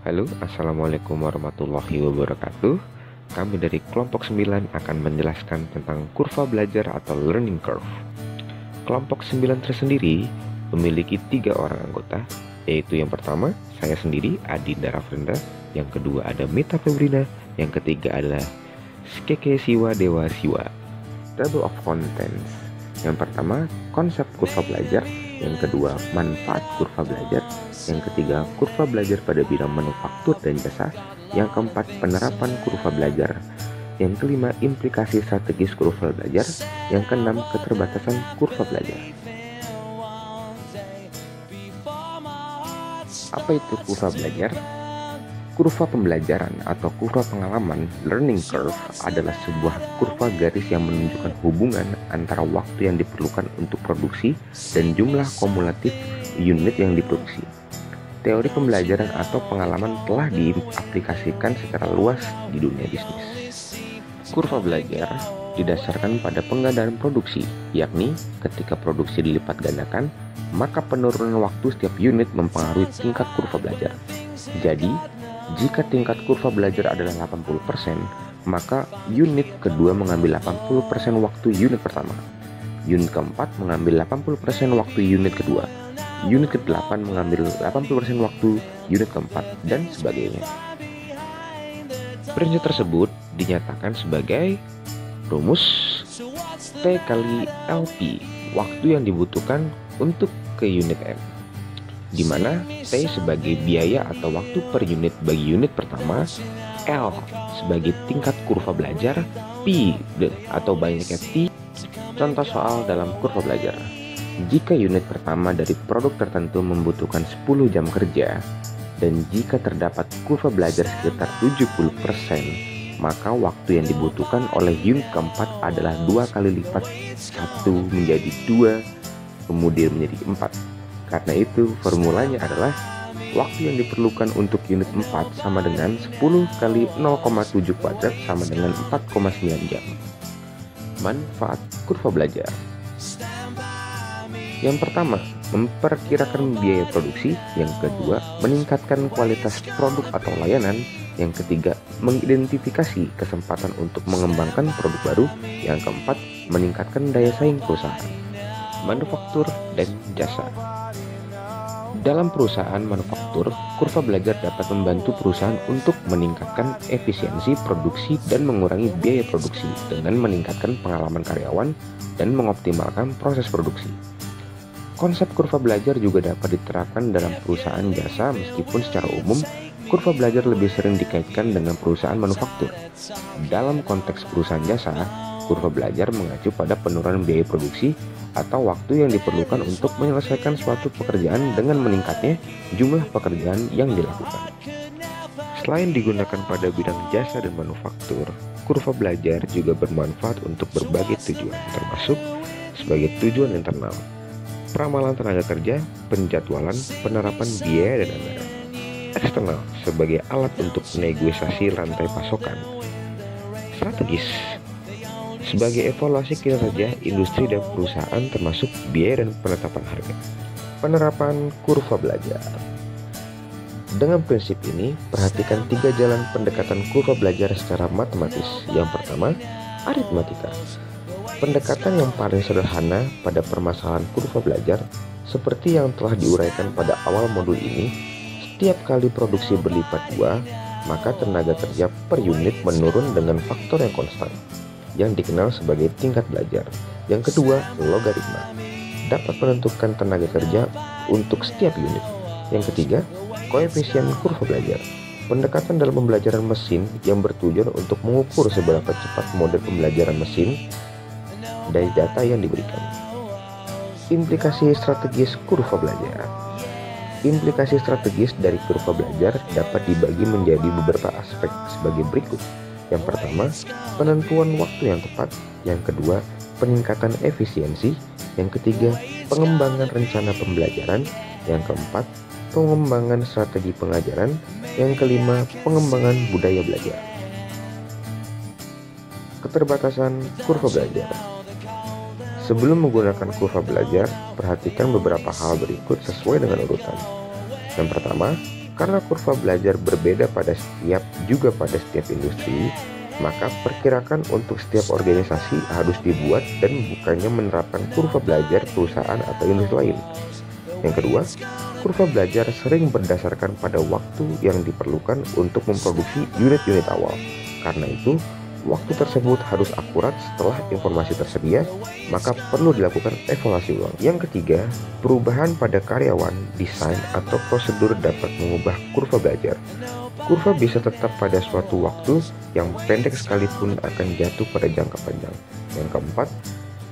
Halo, Assalamualaikum warahmatullahi wabarakatuh. Kami dari kelompok 9 akan menjelaskan tentang kurva belajar atau learning curve. Kelompok 9 tersendiri memiliki 3 orang anggota, yaitu yang pertama, saya sendiri, Adinda Rafrenda. Yang kedua ada Mita Febrina. Yang ketiga adalah Skeke Siwa Dewa Siwa. Table of contents. Yang pertama, konsep kurva belajar. Yang kedua, manfaat kurva belajar. Yang ketiga, kurva belajar pada bidang manufaktur dan jasa. Yang keempat, penerapan kurva belajar. Yang kelima, implikasi strategis kurva belajar. Yang keenam, keterbatasan kurva belajar. Apa itu kurva belajar? Kurva pembelajaran atau kurva pengalaman learning curve adalah sebuah kurva garis yang menunjukkan hubungan antara waktu yang diperlukan untuk produksi dan jumlah kumulatif unit yang diproduksi. Teori pembelajaran atau pengalaman telah diaplikasikan secara luas di dunia bisnis. Kurva belajar didasarkan pada penggandaan produksi, yakni ketika produksi dilipat gandakan, maka penurunan waktu setiap unit mempengaruhi tingkat kurva belajar. Jadi, jika tingkat kurva belajar adalah 80%, maka unit kedua mengambil 80% waktu unit pertama. Unit keempat mengambil 80% waktu unit kedua. Unit ke-8 mengambil 80% waktu unit keempat, dan sebagainya. Prinsip tersebut dinyatakan sebagai rumus T kali LP, waktu yang dibutuhkan untuk ke unit M, di mana T sebagai biaya atau waktu per unit bagi unit pertama, L sebagai tingkat kurva belajar, P atau banyaknya T. Contoh soal dalam kurva belajar. Jika unit pertama dari produk tertentu membutuhkan 10 jam kerja, dan jika terdapat kurva belajar sekitar 70%, maka waktu yang dibutuhkan oleh unit keempat adalah 2 kali lipat 1 menjadi 2, kemudian menjadi 4. Karena itu formulanya adalah waktu yang diperlukan untuk unit 4 sama dengan 10 kali 0,7 kuadrat sama dengan 4,9 jam. Manfaat kurva belajar. Yang pertama, memperkirakan biaya produksi. Yang kedua, meningkatkan kualitas produk atau layanan. Yang ketiga, mengidentifikasi kesempatan untuk mengembangkan produk baru. Yang keempat, meningkatkan daya saing perusahaan. Manufaktur dan jasa. Dalam perusahaan manufaktur, kurva belajar dapat membantu perusahaan untuk meningkatkan efisiensi produksi dan mengurangi biaya produksi dengan meningkatkan pengalaman karyawan dan mengoptimalkan proses produksi. Konsep kurva belajar juga dapat diterapkan dalam perusahaan jasa, meskipun secara umum kurva belajar lebih sering dikaitkan dengan perusahaan manufaktur. Dalam konteks perusahaan jasa, kurva belajar mengacu pada penurunan biaya produksi atau waktu yang diperlukan untuk menyelesaikan suatu pekerjaan dengan meningkatnya jumlah pekerjaan yang dilakukan. Selain digunakan pada bidang jasa dan manufaktur, kurva belajar juga bermanfaat untuk berbagai tujuan, termasuk sebagai tujuan internal, peramalan tenaga kerja, penjadwalan, penerapan biaya dan anggaran. Eksternal sebagai alat untuk negosiasi rantai pasokan. Strategis sebagai evaluasi kinerja industri dan perusahaan, termasuk biaya dan penetapan harga. Penerapan kurva belajar. Dengan prinsip ini, perhatikan 3 jalan pendekatan kurva belajar secara matematis. Yang pertama, aritmatika. Pendekatan yang paling sederhana pada permasalahan kurva belajar, seperti yang telah diuraikan pada awal modul ini, setiap kali produksi berlipat 2, maka tenaga kerja per unit menurun dengan faktor yang konstan, yang dikenal sebagai tingkat belajar. Yang kedua, logaritma. Dapat menentukan tenaga kerja untuk setiap unit. Yang ketiga, koefisien kurva belajar. Pendekatan dalam pembelajaran mesin yang bertujuan untuk mengukur seberapa cepat model pembelajaran mesin dari data yang diberikan. Implikasi strategis kurva belajar. Implikasi strategis dari kurva belajar dapat dibagi menjadi beberapa aspek sebagai berikut. Yang pertama, penentuan waktu yang tepat. Yang kedua, peningkatan efisiensi. Yang ketiga, pengembangan rencana pembelajaran. Yang keempat, pengembangan strategi pengajaran. Yang kelima, pengembangan budaya belajar. Keterbatasan kurva belajar. Sebelum menggunakan kurva belajar, perhatikan beberapa hal berikut sesuai dengan urutan. Yang pertama, Karena kurva belajar berbeda pada setiap industri, maka perkirakan untuk setiap organisasi harus dibuat dan bukannya menerapkan kurva belajar perusahaan atau industri lain. Yang kedua, kurva belajar sering berdasarkan pada waktu yang diperlukan untuk memproduksi unit-unit awal. Karena itu, waktu tersebut harus akurat setelah informasi tersedia, maka perlu dilakukan evaluasi ulang. Yang ketiga, perubahan pada karyawan, desain, atau prosedur dapat mengubah kurva belajar. Kurva bisa tetap pada suatu waktu yang pendek sekalipun akan jatuh pada jangka panjang. Yang keempat,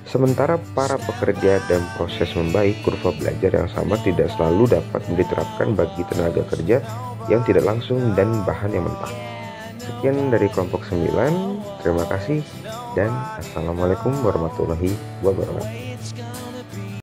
sementara para pekerja dan proses membaik, kurva belajar yang sama tidak selalu dapat diterapkan bagi tenaga kerja yang tidak langsung dan bahan yang mentah. Sekian dari kelompok 9, terima kasih dan Assalamualaikum warahmatullahi wabarakatuh.